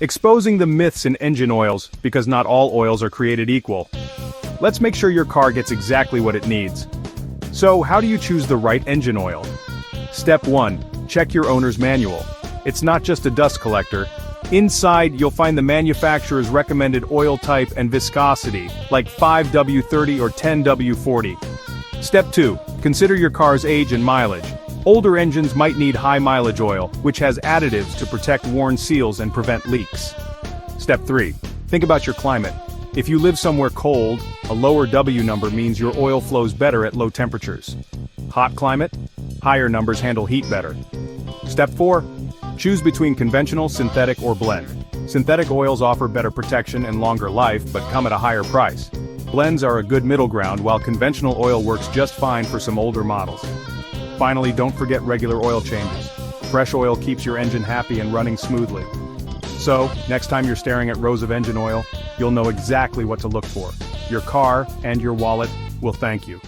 Exposing the myths in engine oils, because not all oils are created equal. Let's make sure your car gets exactly what it needs. So, how do you choose the right engine oil? Step 1. Check your owner's manual. It's not just a dust collector. Inside, you'll find the manufacturer's recommended oil type and viscosity, like 5W30 or 10W40. Step 2. Consider your car's age and mileage. Older engines might need high mileage oil, which has additives to protect worn seals and prevent leaks. Step 3. Think about your climate. If you live somewhere cold, a lower W number means your oil flows better at low temperatures. Hot climate? Higher numbers handle heat better. Step 4. Choose between conventional, synthetic, or blend. Synthetic oils offer better protection and longer life, but come at a higher price. Blends are a good middle ground, while conventional oil works just fine for some older models. Finally, don't forget regular oil changes. Fresh oil keeps your engine happy and running smoothly. So, next time you're staring at rows of engine oil, you'll know exactly what to look for. Your car and your wallet will thank you.